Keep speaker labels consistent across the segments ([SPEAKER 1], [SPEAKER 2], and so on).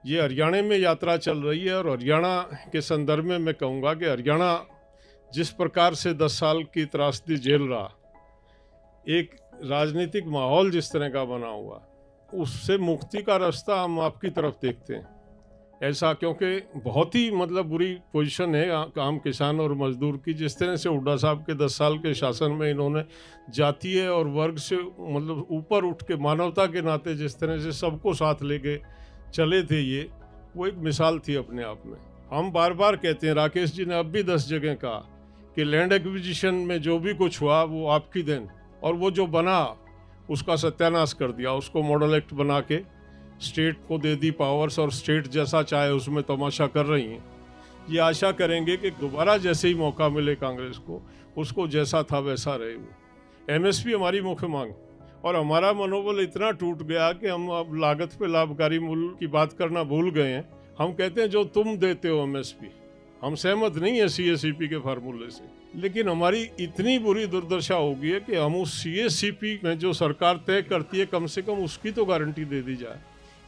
[SPEAKER 1] ये हरियाणा में यात्रा चल रही है और हरियाणा के संदर्भ में मैं कहूँगा कि हरियाणा जिस प्रकार से 10 साल की त्रासदी झेल रहा, एक राजनीतिक माहौल जिस तरह का बना हुआ, उससे मुक्ति का रास्ता हम आपकी तरफ देखते हैं। ऐसा क्योंकि बहुत ही मतलब बुरी पोजीशन है आम किसान और मजदूर की। जिस तरह से हुड्डा साहब के 10 साल के शासन में इन्होंने जातीय और वर्ग से मतलब ऊपर उठ के मानवता के नाते जिस तरह से सबको साथ लेके चले थे, ये वो एक मिसाल थी अपने आप में। हम बार बार कहते हैं, राकेश जी ने अब भी 10 जगह कहा कि लैंड एक्विजिशन में जो भी कुछ हुआ वो आपकी देन, और वो जो बना उसका सत्यानाश कर दिया। उसको मॉडल एक्ट बना के स्टेट को दे दी पावर्स, और स्टेट जैसा चाहे उसमें तमाशा कर रही हैं। ये आशा करेंगे कि दोबारा जैसे ही मौका मिले कांग्रेस को, उसको जैसा था वैसा रहे। वो एमएसपी हमारी मुख्य मांग, और हमारा मनोबल इतना टूट गया कि हम अब लागत पे लाभकारी मूल्य की बात करना भूल गए हैं। हम कहते हैं जो तुम देते हो एमएसपी, हम सहमत नहीं है सीएससीपी के फार्मूले से, लेकिन हमारी इतनी बुरी दुर्दशा होगी है कि हम उस सीएससीपी में जो सरकार तय करती है, कम से कम उसकी तो गारंटी दे दी जाए।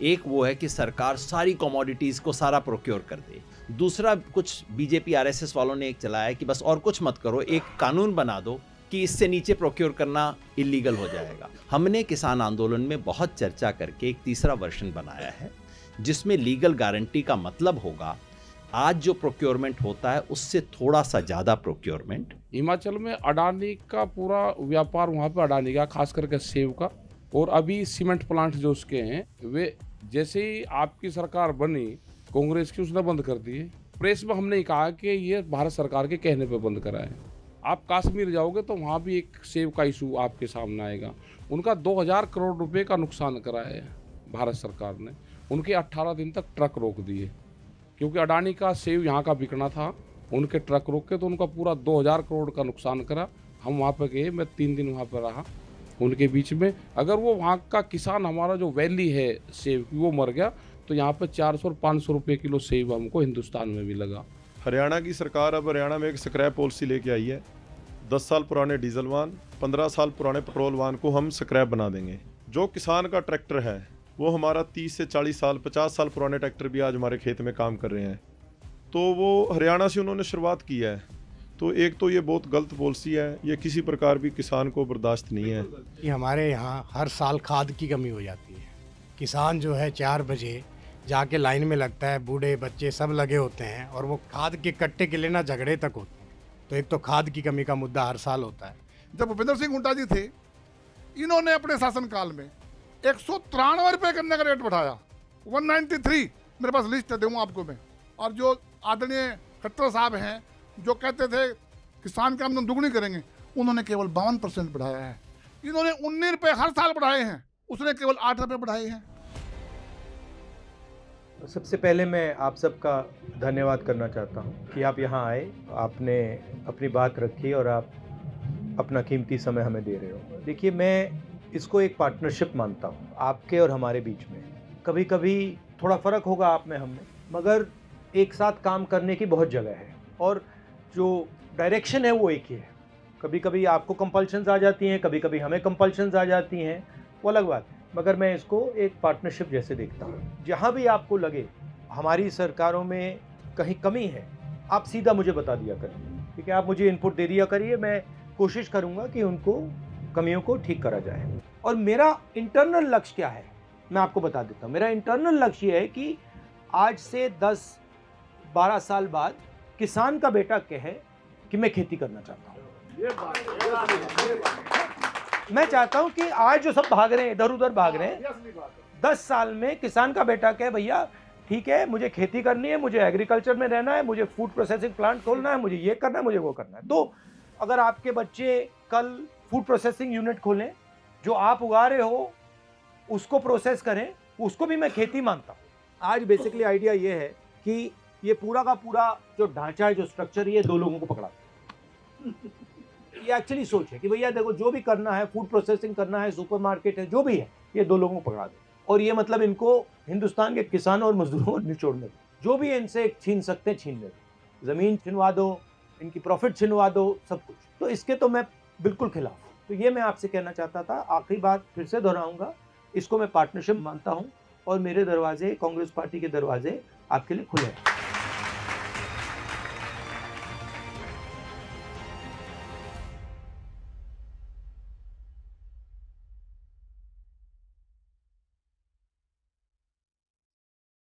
[SPEAKER 2] एक वो है कि सरकार सारी कमोडिटीज को सारा प्रोक्योर कर दे। दूसरा, कुछ बीजेपी आरएसएस वालों ने एक चलाया है कि बस और कुछ मत करो, एक कानून बना दो कि इससे नीचे प्रोक्योर करना इलीगल हो जाएगा। हमने किसान आंदोलन में बहुत चर्चा करके एक तीसरा वर्जन बनाया है जिसमें लीगल गारंटी का मतलब होगा आज जो प्रोक्योरमेंट होता है उससे थोड़ा सा ज्यादा प्रोक्योरमेंट।
[SPEAKER 3] हिमाचल में अडानी का पूरा व्यापार, वहाँ पे अडानी का खास करके सेब का, और अभी सीमेंट प्लांट जो उसके हैं वे जैसे ही आपकी सरकार बनी कांग्रेस की, उसने बंद कर दिए। प्रेस में हमने कहा कि ये भारत सरकार के कहने पे बंद करा है। आप कश्मीर जाओगे तो वहाँ भी एक सेब का इशू आपके सामने आएगा। उनका 2000 करोड़ रुपए का नुकसान करा है भारत सरकार ने। उनके 18 दिन तक ट्रक रोक दिए क्योंकि अडानी का सेब यहाँ का बिकना था। उनके ट्रक रोक के तो उनका पूरा 2000 करोड़ का नुकसान करा। हम वहाँ पे गए, मैं 3 दिन वहाँ पर रहा उनके बीच में। अगर वो वहाँ का किसान, हमारा जो वैली है सेब की, वो मर गया तो यहाँ पे 400 और 500 रुपये किलो सेब हमको हिंदुस्तान में भी लगा।
[SPEAKER 4] हरियाणा की सरकार अब हरियाणा में एक स्क्रैप पॉलिसी लेके आई है। 10 साल पुराने डीजल वाहन, 15 साल पुराने पेट्रोल वाहन को हम स्क्रैप बना देंगे। जो किसान का ट्रैक्टर है वो हमारा 30 से 40 साल 50 साल पुराने ट्रैक्टर भी आज हमारे खेत में काम कर रहे हैं। तो वो हरियाणा से उन्होंने शुरुआत की है। तो एक तो ये बहुत गलत पॉलिसी है, ये किसी प्रकार भी किसान को बर्दाश्त नहीं है।
[SPEAKER 5] कि हमारे यहाँ हर साल खाद की कमी हो जाती है। किसान जो है 4 बजे जाके लाइन में लगता है, बूढ़े बच्चे सब लगे होते हैं, और वो खाद के कट्टे के लिए ना झगड़े तक होते हैं। तो एक तो खाद की कमी का मुद्दा हर साल होता है।
[SPEAKER 6] जब भूपेंद्र सिंह हुड्डा जी थे, इन्होंने अपने शासनकाल में 193 रुपये गन्ने का रेट बढ़ाया, 193, मेरे पास लिस्ट है, दूंगा आपको मैं। और जो आदरणीय खट्टर साहब हैं जो कहते थे किसान की आमदनी दुगनी करेंगे, उन्होंने केवल 52% बढ़ाया है। इन्होंने 19 रुपये हर साल बढ़ाए हैं, उसने केवल 8 रुपये बढ़ाए हैं।
[SPEAKER 7] सबसे पहले मैं आप सबका धन्यवाद करना चाहता हूं कि आप यहां आए, आपने अपनी बात रखी और आप अपना कीमती समय हमें दे रहे हो। देखिए, मैं इसको एक पार्टनरशिप मानता हूं आपके और हमारे बीच में। कभी कभी थोड़ा फ़र्क होगा आप में हम में, मगर एक साथ काम करने की बहुत जगह है और जो डायरेक्शन है वो एक ही है। कभी कभी आपको कंपल्शंस आ जाती हैं, कभी कभी हमें कंपल्शंस आ जाती हैं, वो अलग बात है, मगर मैं इसको एक पार्टनरशिप जैसे देखता हूँ। जहाँ भी आपको लगे हमारी सरकारों में कहीं कमी है, आप सीधा मुझे बता दिया करिए, ठीक है? आप मुझे इनपुट दे दिया करिए, मैं कोशिश करूँगा कि उनको कमियों को ठीक करा जाए। और मेरा इंटरनल लक्ष्य क्या है मैं आपको बता देता हूँ। मेरा इंटरनल लक्ष्य ये है कि आज से 10-12 साल बाद किसान का बेटा कहे कि मैं खेती करना चाहता हूँ। मैं चाहता हूँ कि आज जो सब भाग रहे हैं, इधर उधर भाग रहे हैं, 10 साल में किसान का बेटा कहे भैया ठीक है, मुझे खेती करनी है, मुझे एग्रीकल्चर में रहना है, मुझे फूड प्रोसेसिंग प्लांट खोलना है, मुझे ये करना है, मुझे वो करना है। तो अगर आपके बच्चे कल फूड प्रोसेसिंग यूनिट खोलें, जो आप उगा रहे हो उसको प्रोसेस करें, उसको भी मैं खेती मानता हूँ। आज बेसिकली आइडिया ये है कि ये पूरा का पूरा जो ढांचा है, जो स्ट्रक्चर है, ये 2 लोगों को पकड़ा ये एक्चुअली सोच है कि भैया देखो जो भी करना है, फूड प्रोसेसिंग करना है, सुपरमार्केट है, जो भी है, ये 2 लोगों को पकड़ा दो। और ये मतलब इनको हिंदुस्तान के किसानों और मजदूरों को निचोड़ने दो। जो भी इनसे छीन सकते हैं छीन ले दो, जमीन छिनवा दो, इनकी प्रॉफिट छिनवा दो, सब कुछ। तो इसके तो मैं बिल्कुल खिलाफ हूँ। तो ये मैं आपसे कहना चाहता था। आखिरी बात फिर से दोहराऊंगा, इसको मैं पार्टनरशिप मानता हूँ और मेरे दरवाजे, कांग्रेस पार्टी के दरवाजे आपके लिए खुले हैं।